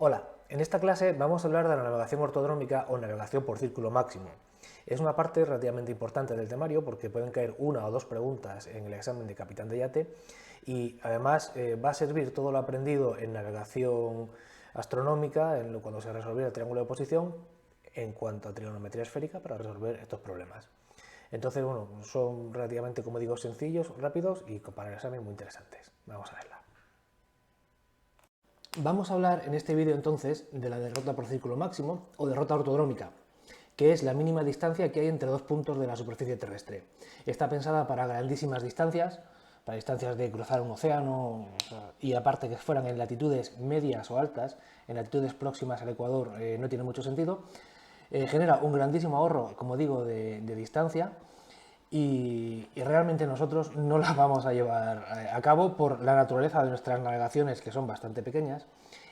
Hola, en esta clase vamos a hablar de la navegación ortodrómica o navegación por círculo máximo. Es una parte relativamente importante del temario porque pueden caer una o dos preguntas en el examen de capitán de yate y además va a servir todo lo aprendido en navegación astronómica, cuando se resolviera el triángulo de posición, en cuanto a trigonometría esférica para resolver estos problemas. Entonces, bueno, son relativamente, como digo, sencillos, rápidos y para el examen muy interesantes. Vamos a verla. Vamos a hablar en este vídeo entonces de la derrota por círculo máximo o derrota ortodrómica, que es la mínima distancia que hay entre dos puntos de la superficie terrestre. Está pensada para grandísimas distancias, para distancias de cruzar un océano y aparte que fueran en latitudes medias o altas, en latitudes próximas al Ecuador no tiene mucho sentido. Genera un grandísimo ahorro, como digo, de distancia y realmente nosotros no la vamos a llevar a cabo por la naturaleza de nuestras navegaciones, que son bastante pequeñas.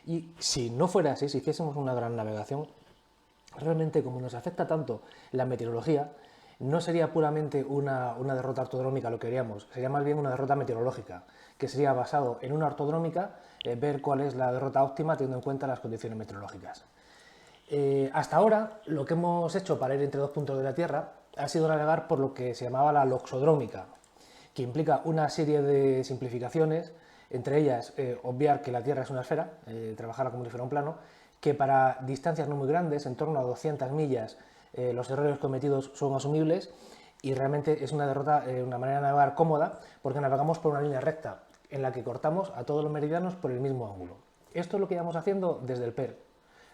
Y si no fuera así, si hiciésemos una gran navegación, realmente como nos afecta tanto la meteorología, no sería puramente una derrota ortodrómica lo que haríamos, sería más bien una derrota meteorológica, que sería basado en una ortodrómica, ver cuál es la derrota óptima teniendo en cuenta las condiciones meteorológicas. Hasta ahora, lo que hemos hecho para ir entre dos puntos de la Tierra ha sido navegar por lo que se llamaba la loxodrómica, que implica una serie de simplificaciones, entre ellas obviar que la Tierra es una esfera, trabajarla como si fuera un plano, que para distancias no muy grandes, en torno a 200 millas, los errores cometidos son asumibles y realmente es una derrota, una manera de navegar cómoda, porque navegamos por una línea recta, en la que cortamos a todos los meridianos por el mismo ángulo. Esto es lo que íbamos haciendo desde el PER,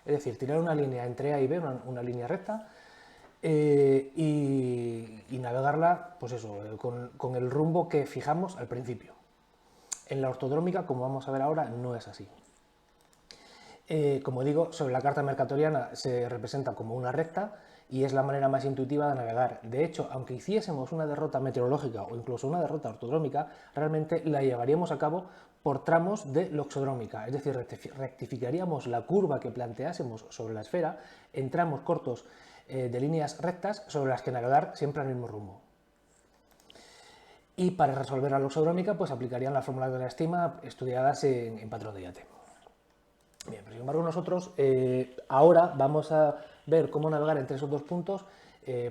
es decir, tirar una línea entre A y B, una línea recta, y navegarla, pues eso, con el rumbo que fijamos al principio. En la ortodrómica, como vamos a ver ahora, no es así. Como digo, sobre la carta mercatoriana se representa como una recta y es la manera más intuitiva de navegar. De hecho, aunque hiciésemos una derrota meteorológica o incluso una derrota ortodrómica, realmente la llevaríamos a cabo por tramos de loxodrómica, es decir, rectificaríamos la curva que planteásemos sobre la esfera en tramos cortos de líneas rectas sobre las que navegar siempre al mismo rumbo. Y para resolver la loxodrómica, pues aplicarían las fórmulas de la estima estudiadas en patrón de yate. Bien, pero sin embargo nosotros ahora vamos a ver cómo navegar entre esos dos puntos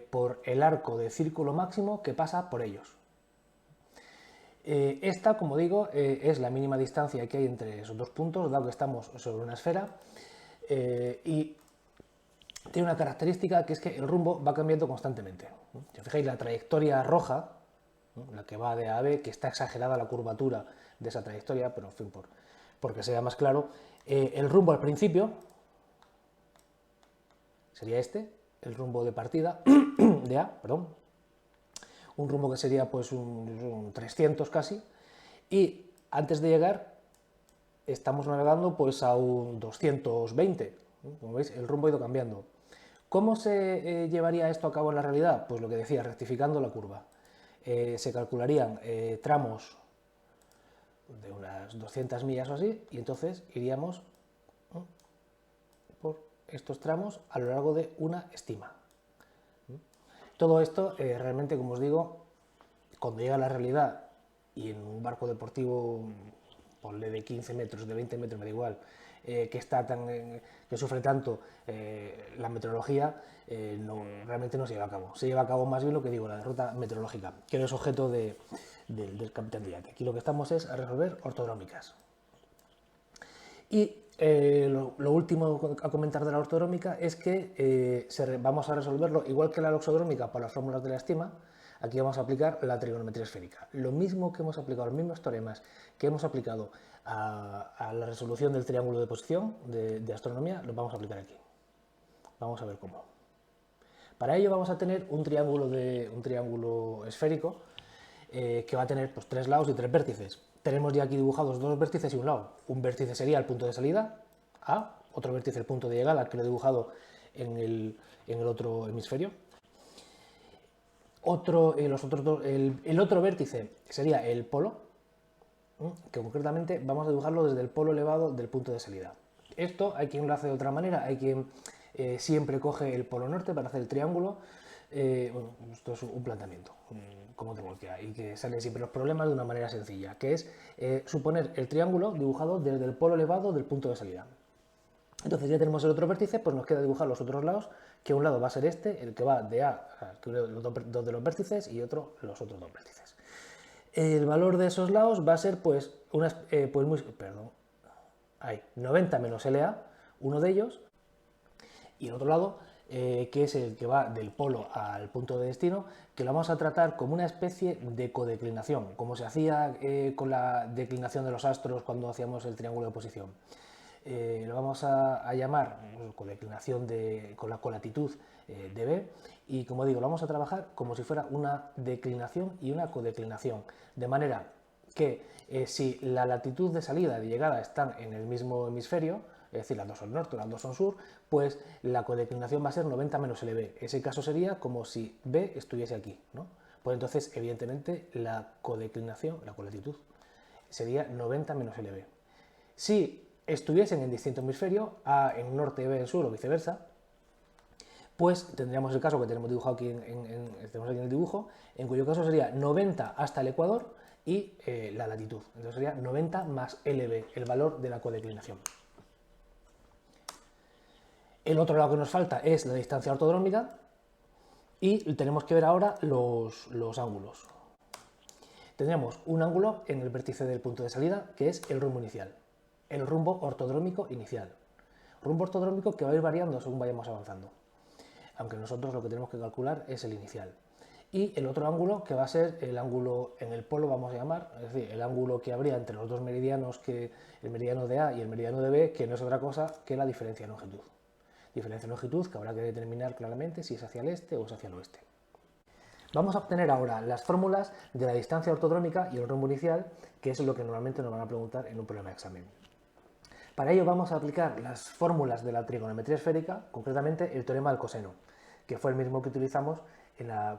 por el arco de círculo máximo que pasa por ellos. Esta, como digo, es la mínima distancia que hay entre esos dos puntos, dado que estamos sobre una esfera, y tiene una característica que es que el rumbo va cambiando constantemente. Si os fijáis, la trayectoria roja, la que va de A a B, que está exagerada la curvatura de esa trayectoria, pero en fin, porque sea más claro, el rumbo al principio sería este, el rumbo de partida de A, perdón, un rumbo que sería pues un 300 casi, y antes de llegar estamos navegando pues a un 220, como veis el rumbo ha ido cambiando. ¿Cómo se llevaría esto a cabo en la realidad? Pues lo que decía, rectificando la curva. Se calcularían tramos de unas 200 millas o así, y entonces iríamos por estos tramos a lo largo de una estima. Todo esto realmente, como os digo, cuando llega a la realidad y en un barco deportivo, ponle de 15 metros, de 20 metros, me da igual, que sufre tanto la meteorología, realmente no se lleva a cabo. Se lleva a cabo más bien lo que digo, la derrota meteorológica, que no es objeto del capitán de yate. Aquí lo que estamos es a resolver ortodrómicas. Y lo último a comentar de la ortodrómica es que vamos a resolverlo igual que la loxodrómica por las fórmulas de la estima. Aquí vamos a aplicar la trigonometría esférica. Lo mismo que hemos aplicado, los mismos teoremas que hemos aplicado a la resolución del triángulo de posición de astronomía, los vamos a aplicar aquí. Vamos a ver cómo. Para ello vamos a tener un triángulo esférico que va a tener pues, tres lados y tres vértices. Tenemos ya aquí dibujados dos vértices y un lado. Un vértice sería el punto de salida, A, otro vértice el punto de llegada, que lo he dibujado en el otro hemisferio. El otro vértice sería el polo, que concretamente vamos a dibujarlo desde el polo elevado del punto de salida. Esto hay quien lo hace de otra manera, hay quien siempre coge el polo norte para hacer el triángulo. Bueno, esto es un planteamiento, como tengo que hay, y que salen siempre los problemas de una manera sencilla, que es suponer el triángulo dibujado desde el polo elevado del punto de salida. Entonces ya tenemos el otro vértice, pues nos queda dibujar los otros lados, que un lado va a ser este, el que va de A, que los dos de los vértices, y otro los otros dos vértices. El valor de esos lados va a ser pues, 90 menos LA, uno de ellos, y el otro lado, que es el que va del polo al punto de destino, que lo vamos a tratar como una especie de codeclinación, como se hacía con la declinación de los astros cuando hacíamos el triángulo de oposición. Lo vamos a llamar codeclinación con la colatitud de B, y como digo, lo vamos a trabajar como si fuera una declinación y una codeclinación, de manera que si la latitud de salida y de llegada están en el mismo hemisferio, es decir, las dos son norte, las dos son sur, pues la codeclinación va a ser 90 menos LB. Ese caso sería como si B estuviese aquí, ¿no? Pues entonces, evidentemente, la codeclinación, la colatitud, sería 90 menos LB. Si estuviesen en distinto hemisferio, A en norte y B en sur o viceversa, pues tendríamos el caso que tenemos dibujado aquí tenemos aquí en el dibujo, en cuyo caso sería 90 hasta el ecuador y la latitud. Entonces sería 90 más LB, el valor de la codeclinación. El otro lado que nos falta es la distancia ortodrómica y tenemos que ver ahora los ángulos. Tendríamos un ángulo en el vértice del punto de salida, que es el rumbo inicial, el rumbo ortodrómico inicial. Rumbo ortodrómico que va a ir variando según vayamos avanzando, aunque nosotros lo que tenemos que calcular es el inicial. Y el otro ángulo, que va a ser el ángulo en el polo, vamos a llamar, es decir, el ángulo que habría entre los dos meridianos, que el meridiano de A y el meridiano de B, que no es otra cosa que la diferencia de longitud. Diferencia de longitud que habrá que determinar claramente si es hacia el este o es hacia el oeste. Vamos a obtener ahora las fórmulas de la distancia ortodrómica y el rumbo inicial, que es lo que normalmente nos van a preguntar en un problema de examen. Para ello vamos a aplicar las fórmulas de la trigonometría esférica, concretamente el teorema del coseno, que fue el mismo que utilizamos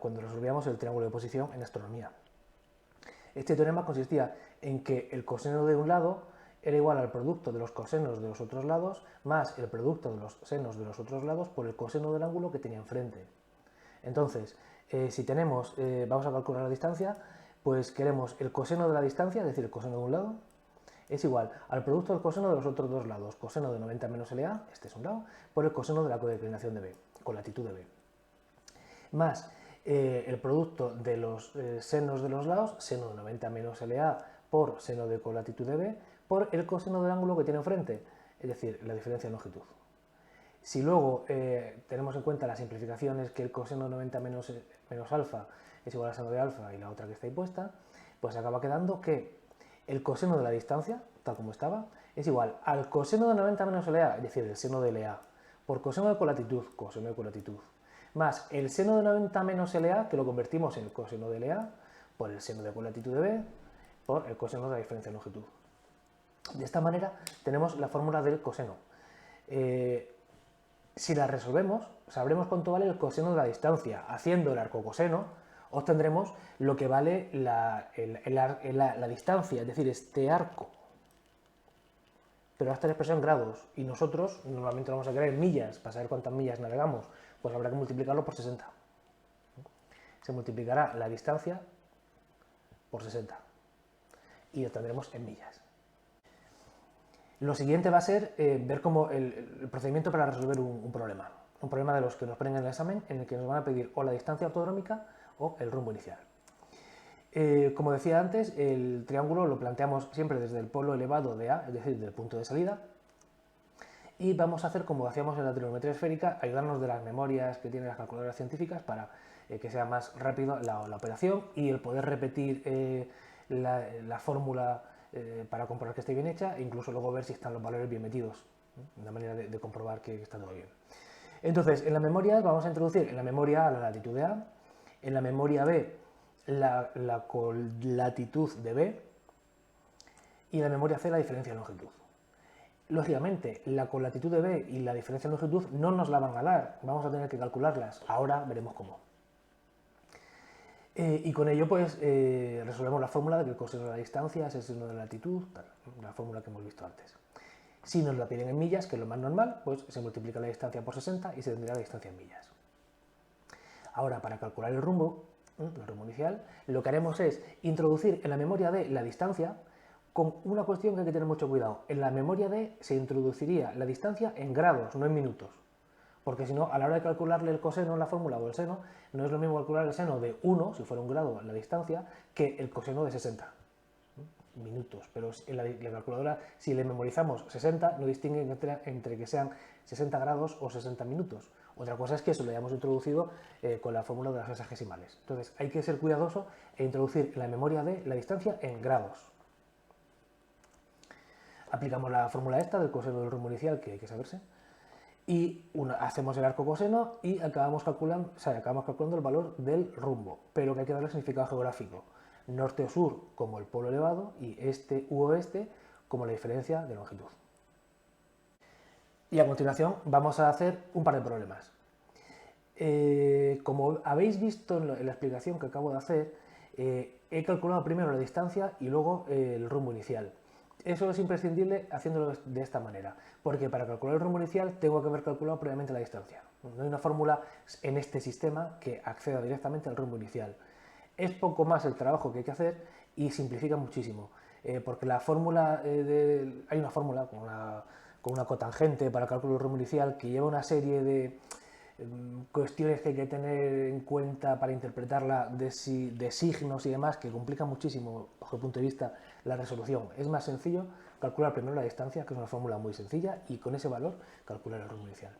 cuando resolvíamos el triángulo de oposición en astronomía. Este teorema consistía en que el coseno de un lado era igual al producto de los cosenos de los otros lados más el producto de los senos de los otros lados por el coseno del ángulo que tenía enfrente. Entonces, si tenemos, vamos a calcular la distancia, pues queremos el coseno de la distancia, es decir, el coseno de un lado, es igual al producto del coseno de los otros dos lados, coseno de 90 menos LA, este es un lado, por el coseno de la codeclinación de B, con latitud de B, más el producto de los senos de los lados, seno de 90 menos LA por seno de colatitud de B, por el coseno del ángulo que tiene enfrente, es decir, la diferencia de longitud. Si luego tenemos en cuenta las simplificaciones que el coseno de 90 menos alfa es igual a seno de alfa y la otra que está impuesta, pues acaba quedando que el coseno de la distancia, tal como estaba, es igual al coseno de 90 menos LA, es decir, el seno de LA, por coseno de colatitud, más el seno de 90 menos LA, que lo convertimos en el coseno de LA, por el seno de colatitud de B, por el coseno de la diferencia de longitud. De esta manera tenemos la fórmula del coseno. Si la resolvemos, sabremos cuánto vale el coseno de la distancia. Haciendo el arcocoseno, obtendremos lo que vale la distancia, es decir, este arco. Pero esta expresión en grados, y nosotros normalmente lo vamos a querer en millas, para saber cuántas millas navegamos, pues habrá que multiplicarlo por 60. Se multiplicará la distancia por 60 y lo tendremos en millas. Lo siguiente va a ser ver cómo el procedimiento para resolver un problema de los que nos ponen en el examen, en el que nos van a pedir o la distancia ortodrómica o el rumbo inicial. Como decía antes, el triángulo lo planteamos siempre desde el polo elevado de A, es decir, del punto de salida, y vamos a hacer como hacíamos en la trigonometría esférica, ayudarnos de las memorias que tienen las calculadoras científicas para que sea más rápido la operación y el poder repetir la fórmula para comprobar que esté bien hecha e incluso luego ver si están los valores bien metidos, una manera de comprobar que está todo bien. Entonces, en la memoria vamos a introducir en la memoria A la latitud de A, en la memoria B la colatitud de B y en la memoria C la diferencia de longitud. Lógicamente, la colatitud de B y la diferencia de longitud no nos la van a dar, vamos a tener que calcularlas, ahora veremos cómo. Y con ello pues resolvemos la fórmula de que el coseno de la distancia es el seno de la latitud, la fórmula que hemos visto antes. Si nos la piden en millas, que es lo más normal, pues se multiplica la distancia por 60 y se tendrá la distancia en millas. Ahora, para calcular el rumbo inicial, lo que haremos es introducir en la memoria de la distancia con una cuestión que hay que tener mucho cuidado. En la memoria D se introduciría la distancia en grados, no en minutos. Porque si no, a la hora de calcularle el coseno en la fórmula o el seno, no es lo mismo calcular el seno de 1, si fuera un grado la distancia, que el coseno de 60 minutos. Pero en la calculadora, si le memorizamos 60, no distingue entre que sean 60 grados o 60 minutos. Otra cosa es que eso lo hayamos introducido con la fórmula de las sexagesimales. Entonces hay que ser cuidadoso e introducir en la memoria de la distancia en grados. Aplicamos la fórmula esta del coseno del rumbo inicial, que hay que saberse, y hacemos el arco coseno y acabamos calculando el valor del rumbo, pero que hay que darle significado geográfico. Norte o sur como el polo elevado y este u oeste como la diferencia de longitud. Y a continuación vamos a hacer un par de problemas. Como habéis visto en la explicación que acabo de hacer, he calculado primero la distancia y luego el rumbo inicial. Eso es imprescindible haciéndolo de esta manera, porque para calcular el rumbo inicial tengo que haber calculado previamente la distancia. No hay una fórmula en este sistema que acceda directamente al rumbo inicial. Es poco más el trabajo que hay que hacer y simplifica muchísimo, porque la fórmula hay una fórmula con una cotangente para cálculo del rumbo inicial que lleva una serie de cuestiones que hay que tener en cuenta para interpretarla de signos y demás que complican muchísimo bajo el punto de vista la resolución. Es más sencillo calcular primero la distancia, que es una fórmula muy sencilla, y con ese valor calcular el rumbo inicial.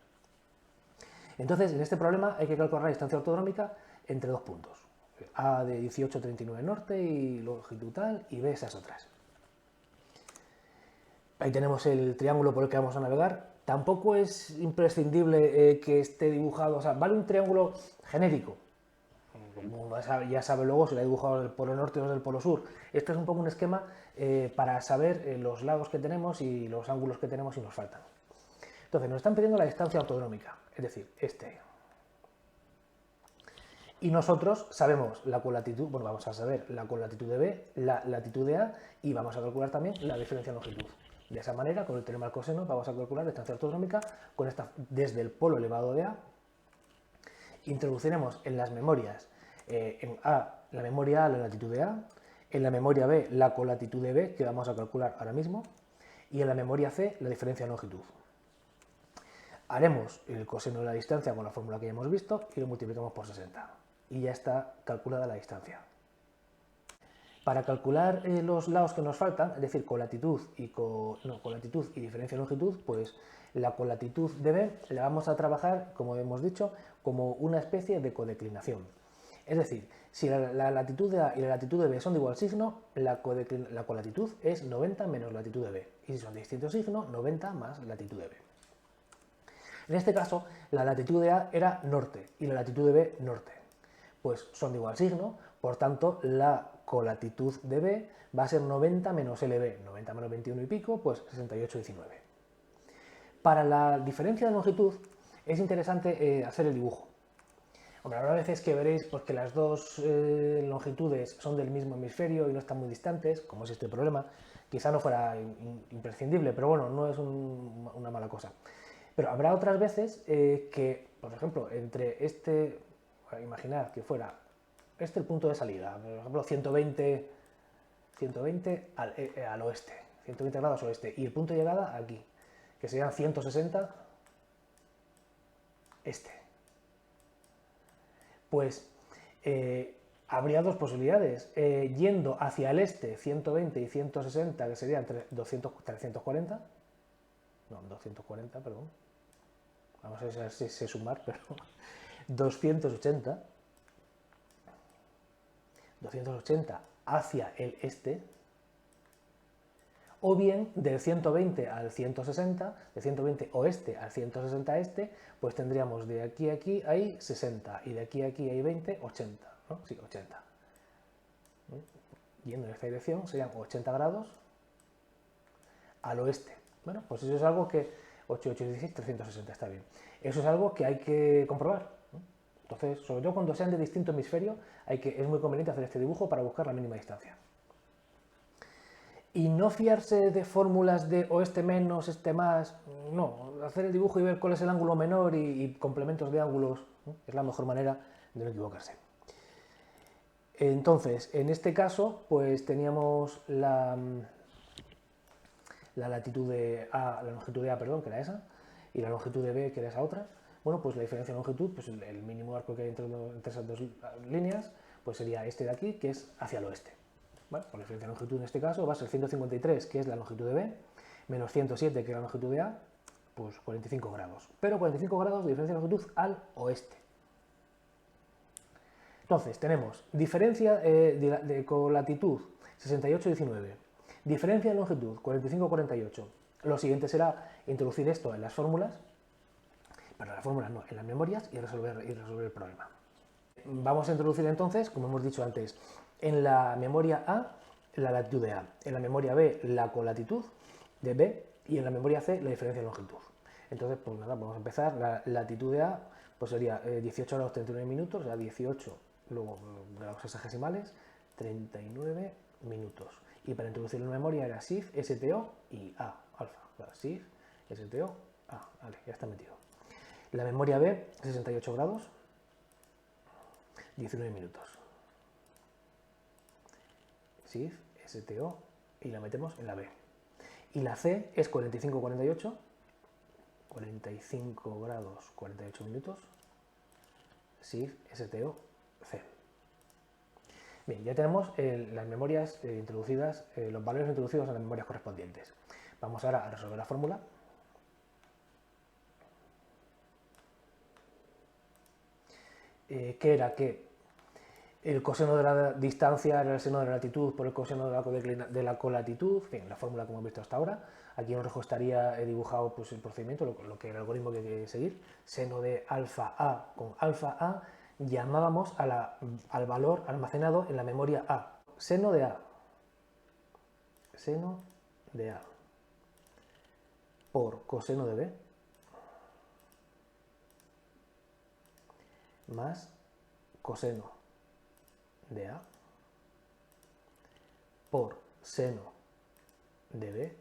Entonces, en este problema hay que calcular la distancia ortodrómica entre dos puntos. A de 18,39 norte y longitud tal, y B esas otras. Ahí tenemos el triángulo por el que vamos a navegar. Tampoco es imprescindible que esté dibujado, o sea, vale un triángulo genérico. Uno ya sabe luego si lo ha dibujado del polo norte o del polo sur. Este es un poco un esquema para saber los lados que tenemos y los ángulos que tenemos y nos faltan. Entonces, nos están pidiendo la distancia ortodrómica, es decir, este. Y nosotros sabemos la colatitud, bueno, vamos a saber la colatitud de B, la latitud de A y vamos a calcular también la diferencia en longitud. De esa manera, con el teorema del coseno, vamos a calcular la distancia ortodrómica desde el polo elevado de A. Introduciremos en las memorias, en A, la memoria A, la latitud de A, en la memoria B, la colatitud de B, que vamos a calcular ahora mismo, y en la memoria C, la diferencia en longitud. Haremos el coseno de la distancia con la fórmula que ya hemos visto y lo multiplicamos por 60. Y ya está calculada la distancia. Para calcular los lados que nos faltan, es decir, colatitud y diferencia de longitud, pues la colatitud de B la vamos a trabajar, como hemos dicho, como una especie de codeclinación. Es decir, si la latitud de A y la latitud de B son de igual signo, la colatitud es 90 menos latitud de B. Y si son de distinto signo, 90 más latitud de B. En este caso, la latitud de A era norte y la latitud de B norte. Pues son de igual signo, por tanto la colatitud de B va a ser 90 menos LB, 90 menos 21 y pico, pues 68,19. Para la diferencia de longitud es interesante hacer el dibujo. Hombre, habrá veces que veréis pues, que las dos longitudes son del mismo hemisferio y no están muy distantes, como es este problema. Quizá no fuera imprescindible, pero bueno, no es una mala cosa. Pero habrá otras veces que, por ejemplo, entre imaginad que fuera este el punto de salida, por ejemplo 120 al oeste, 120 grados oeste, y el punto de llegada aquí, que serían 160 este. Pues habría dos posibilidades, yendo hacia el este 120 y 160, que serían 340, perdón, vamos a ver si sé sumar, pero 280 hacia el este, o bien del 120 al 160, de 120 oeste al 160 este, pues tendríamos de aquí a aquí hay 60 y de aquí a aquí hay 20, 80, ¿no? Sí, 80. Yendo en esta dirección serían 80 grados al oeste. Bueno, pues eso es algo que 8, 8, 16, 360 está bien. Eso es algo que hay que comprobar, ¿no? Entonces, sobre todo cuando sean de distinto hemisferio, es muy conveniente hacer este dibujo para buscar la mínima distancia. Y no fiarse de fórmulas de oeste menos, este más, no, hacer el dibujo y ver cuál es el ángulo menor y complementos de ángulos, ¿no? Es la mejor manera de no equivocarse. Entonces, en este caso, pues teníamos la latitud de A, la longitud de A, perdón, que era esa, y la longitud de B, que era esa otra, bueno, pues la diferencia de longitud, pues el mínimo arco que hay entre esas dos líneas, pues sería este de aquí, que es hacia el oeste. Bueno, pues la diferencia de longitud en este caso va a ser 153, que es la longitud de B, menos 107, que es la longitud de A, pues 45 grados. Pero 45 grados de diferencia de longitud al oeste. Entonces, tenemos diferencia de colatitud 68-19, diferencia de longitud 45-48. Lo siguiente será introducir esto en las fórmulas, pero en las fórmulas no, en las memorias y resolver el problema. Vamos a introducir entonces, como hemos dicho antes, en la memoria A la latitud de A, en la memoria B la colatitud de B y en la memoria C la diferencia de longitud. Entonces, pues nada, vamos a empezar. La latitud de A pues sería 18 grados 39 minutos, o sea, 18, luego grados sexagesimales, 39 minutos. Y para introducirlo en la memoria era SIF, STO y A, alfa. SIF, STO, A, vale, ya está metido. La memoria B, 68 grados, 19 minutos. SIF, STO y la metemos en la B. Y la C es 45-48, 45 grados 48 minutos, SIF, STO, C. Bien, ya tenemos las memorias introducidas, los valores introducidos en las memorias correspondientes. Vamos ahora a resolver la fórmula. Que era que el coseno de la distancia era el seno de la latitud por el coseno de la colatitud, en fin, la fórmula que hemos visto hasta ahora. Aquí en rojo estaría he pues, el procedimiento, lo que el algoritmo que hay que seguir. Seno de alfa A con alfa A llamábamos al valor almacenado en la memoria A. Seno de A. Seno de A por coseno de B más coseno de A por seno de B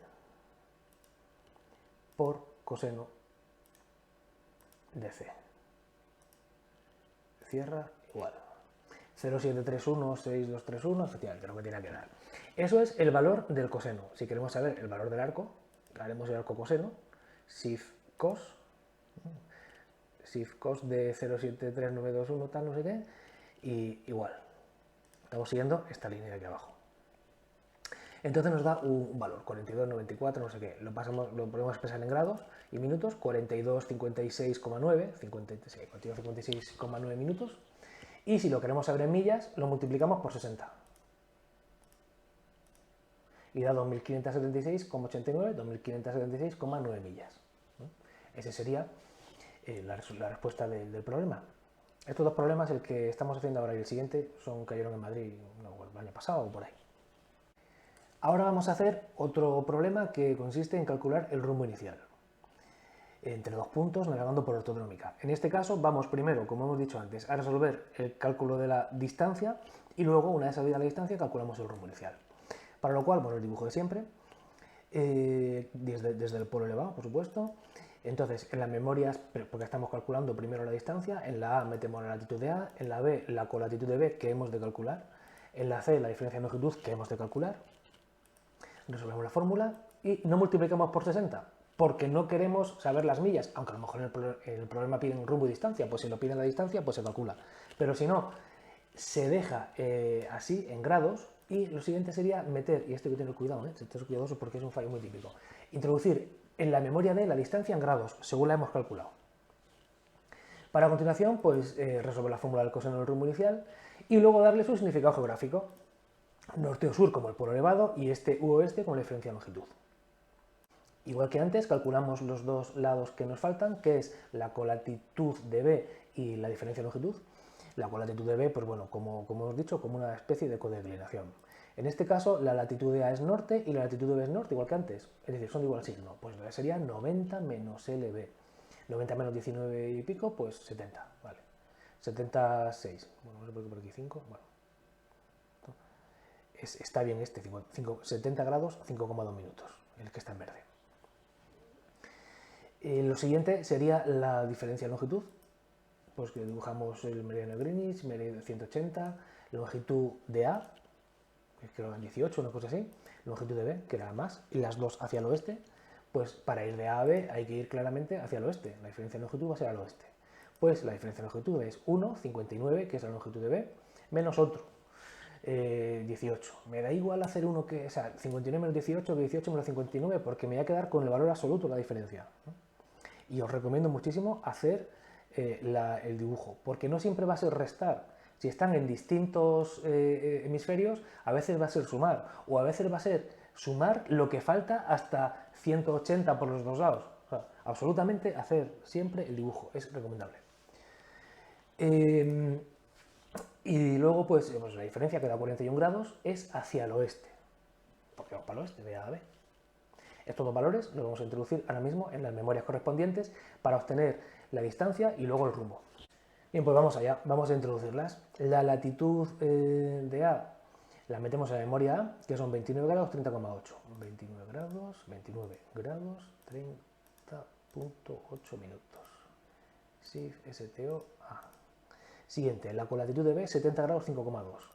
por coseno de C. Cierra igual. 0,731, 6,231, efectivamente, lo que tiene que dar. Eso es el valor del coseno. Si queremos saber el valor del arco, haremos el arco coseno, SIF cos de 0,73921, tal, no sé qué, y igual. Estamos siguiendo esta línea de aquí abajo. Entonces nos da un valor, 42,94, no sé qué. Lo podemos expresar en grados y minutos, 42,56,9, 42,56,9 minutos. Y si lo queremos saber en millas, lo multiplicamos por 60. Y da 2.576,89, 2.576,9 millas. Esa sería la respuesta del problema. Estos dos problemas, el que estamos haciendo ahora y el siguiente, cayeron en Madrid el año pasado o por ahí. Ahora vamos a hacer otro problema que consiste en calcular el rumbo inicial entre dos puntos navegando por ortodrómica. En este caso vamos primero, como hemos dicho antes, a resolver el cálculo de la distancia y luego, una vez sabida la distancia, calculamos el rumbo inicial. Para lo cual, bueno, el dibujo de siempre, desde el polo elevado, por supuesto. Entonces, en las memorias, porque estamos calculando primero la distancia, en la A metemos la latitud de A, en la B la colatitud de B, que hemos de calcular, en la C la diferencia de longitud, que hemos de calcular. Resolvemos la fórmula y no multiplicamos por 60, porque no queremos saber las millas, aunque a lo mejor en el problema piden rumbo y distancia, pues si lo piden la distancia, pues se calcula. Pero si no, se deja así, en grados, y lo siguiente sería meter, y esto hay que tener cuidado, esto es cuidadoso porque es un fallo muy típico, introducir en la memoria D la distancia en grados, según la hemos calculado. Para continuación, pues resolver la fórmula del coseno del rumbo inicial y luego darle su significado geográfico. Norte o sur como el polo elevado y este u oeste como la diferencia de longitud. Igual que antes, calculamos los dos lados que nos faltan, que es la colatitud de B y la diferencia de longitud. La colatitud de B, pues bueno, como hemos dicho, como una especie de codeclinación. En este caso, la latitud de A es norte y la latitud de B es norte, igual que antes. Es decir, son de igual signo. Pues sería 90 menos LB. 90 menos 19 y pico, pues 70, vale. 76. Bueno, no sé por qué por aquí 5, bueno. Está bien este, 70 grados, 5,2 minutos, el que está en verde. Lo siguiente sería la diferencia de longitud, pues que dibujamos el meridiano de Greenwich, meridiano 180, longitud de A, creo que eran 18, una cosa así, longitud de B, que era más, y las dos hacia el oeste, pues para ir de A a B hay que ir claramente hacia el oeste, la diferencia de longitud va a ser al oeste. Pues la diferencia de longitud es 1, 59, que es la longitud de B, menos otro, 18. Me da igual hacer uno que, o sea, 59 menos 18 que 18 menos 59, porque me voy a quedar con el valor absoluto de la diferencia, ¿no? Y os recomiendo muchísimo hacer el dibujo, porque no siempre va a ser restar. Si están en distintos hemisferios, a veces va a ser sumar, o a veces va a ser sumar lo que falta hasta 180 por los dos lados. O sea, absolutamente hacer siempre el dibujo, es recomendable. Y luego, pues la diferencia que da 41 grados es hacia el oeste, porque vamos para el oeste, de A a B. Estos dos valores los vamos a introducir ahora mismo en las memorias correspondientes para obtener la distancia y luego el rumbo. Bien, pues vamos allá, vamos a introducirlas. La latitud de A la metemos en la memoria A, que son 29 grados 30,8. 29 grados 30,8 minutos. SIF, STO, A. Siguiente, la colatitud de B, 70 grados 5,2.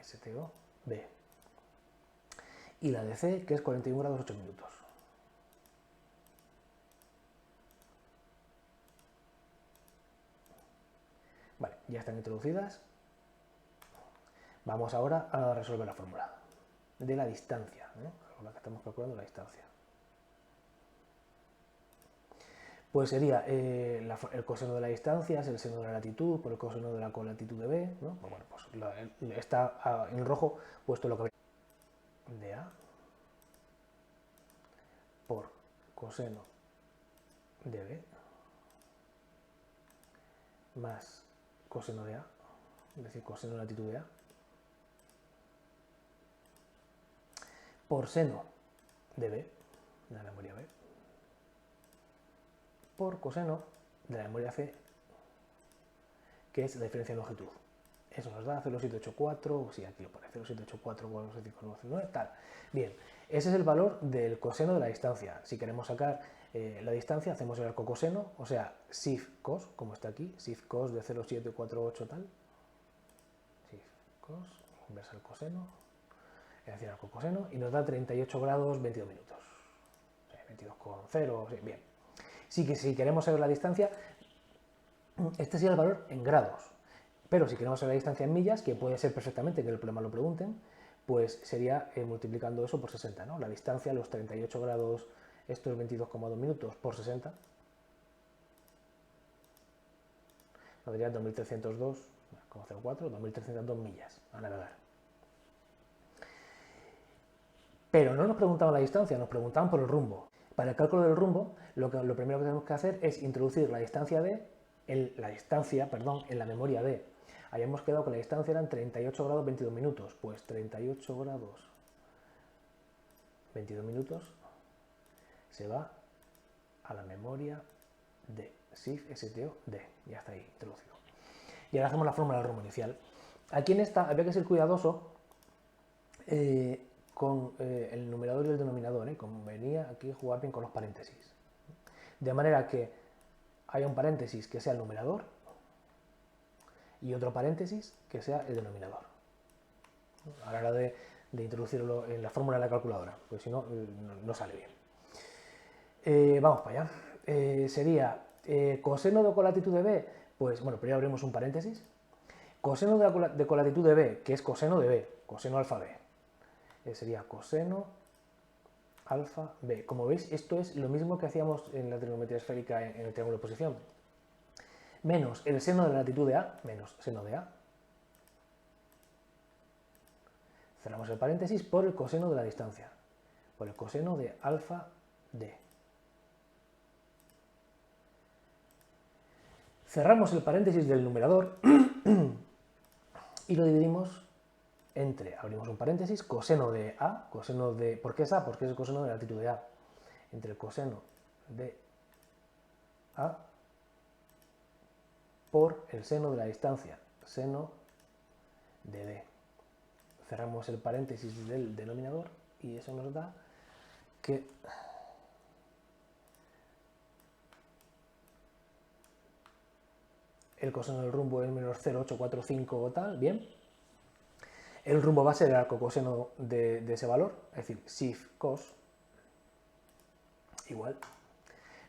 STO, B. Y la de C, que es 41 grados 8 minutos. Vale, ya están introducidas. Vamos ahora a resolver la fórmula de la distancia, ¿no? Con la que estamos calculando la distancia. Pues sería el coseno de la distancia es el seno de la latitud por el coseno de la colatitud de B, ¿no? Bueno, pues está en rojo puesto lo que de A por coseno de B más coseno de A, es decir, coseno de la latitud de A, por seno de B, de la memoria B, por coseno de la memoria C, que es la diferencia de longitud. Eso nos da 0,784, sí, aquí lo pone 0,784, 4,9, tal. Bien, ese es el valor del coseno de la distancia. Si queremos sacar la distancia, hacemos el arco coseno, o sea, SIF cos, como está aquí, SIF cos de 0,748 tal. SIF cos, inversa el coseno, es decir, arco coseno, y nos da 38 grados 22 minutos. 22,0, sí, bien. Sí que si queremos saber la distancia, este sería el valor en grados. Pero si queremos saber la distancia en millas, que puede ser perfectamente que en el problema lo pregunten, pues sería multiplicando eso por 60, ¿no? La distancia, los 38 grados, esto es 22,2 minutos por 60. Nos daría 2302,04, 2302 millas a navegar. Pero no nos preguntaban la distancia, nos preguntaban por el rumbo. Para el cálculo del rumbo, lo primero que tenemos que hacer es introducir la distancia en la memoria D. Habíamos quedado que la distancia eran 38 grados 22 minutos. Pues 38 grados 22 minutos se va a la memoria D. SIF, STO, D. Ya está ahí introducido. Y ahora hacemos la fórmula del rumbo inicial. Aquí en esta había que ser cuidadoso con el numerador y el denominador. Convenía aquí jugar bien con los paréntesis. De manera que haya un paréntesis que sea el numerador y otro paréntesis que sea el denominador a la hora de introducirlo en la fórmula de la calculadora, porque si no, no sale bien. Vamos para allá. Sería coseno de colatitud de B, pues bueno, primero abrimos un paréntesis. Coseno de colatitud de B, que es coseno de B, coseno alfa B. Sería coseno alfa B. Como veis, esto es lo mismo que hacíamos en la trigonometría esférica en el triángulo de posición. Menos el seno de la latitud de A, menos seno de A. Cerramos el paréntesis por el coseno de la distancia, por el coseno de alfa D. Cerramos el paréntesis del numerador y lo dividimos entre, abrimos un paréntesis, coseno de A, coseno de, ¿por qué es A? Porque es el coseno de la latitud de A, entre el coseno de A por el seno de la distancia, seno de D. Cerramos el paréntesis del denominador y eso nos da que el coseno del rumbo es menos 0,845 o tal, bien. El rumbo va a ser el arco coseno de ese valor, es decir, SIF cos igual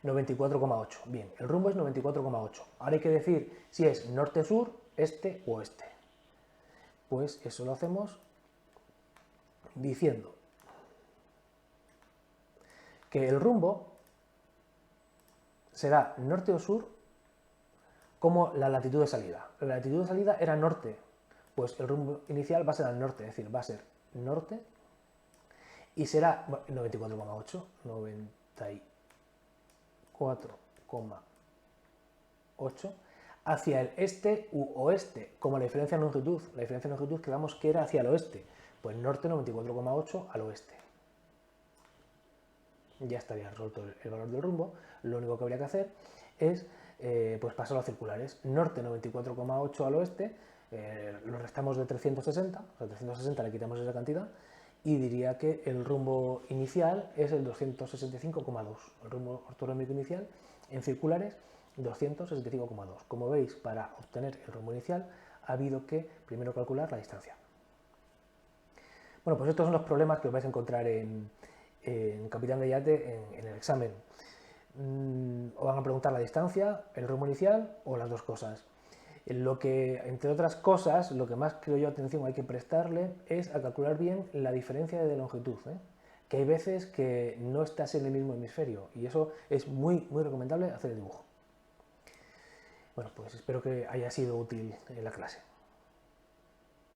94,8. Bien, el rumbo es 94,8. Ahora hay que decir si es norte-sur, este o oeste. Pues eso lo hacemos diciendo que el rumbo será norte o sur como la latitud de salida. La latitud de salida era norte, pues el rumbo inicial va a ser al norte, es decir, va a ser norte y será 94,8, 94,8 hacia el este u oeste, como la diferencia de longitud. La diferencia de longitud quedamos que era hacia el oeste, pues norte 94,8 al oeste. Ya estaría resuelto el valor del rumbo. Lo único que habría que hacer es pues pasar a los circulares. Norte 94,8 al oeste, lo restamos de 360, o sea, 360 le quitamos esa cantidad, y diría que el rumbo inicial es el 265,2. El rumbo ortodrómico inicial en circulares 265,2. Como veis, para obtener el rumbo inicial ha habido que primero calcular la distancia. Bueno, pues estos son los problemas que os vais a encontrar en Capitán de Yate en el examen. Os van a preguntar la distancia, el rumbo inicial o las dos cosas. Lo que, entre otras cosas, lo que más creo yo atención hay que prestarle es a calcular bien la diferencia de longitud, que hay veces que no estás en el mismo hemisferio y eso es muy recomendable hacer el dibujo. Bueno, pues espero que haya sido útil en la clase.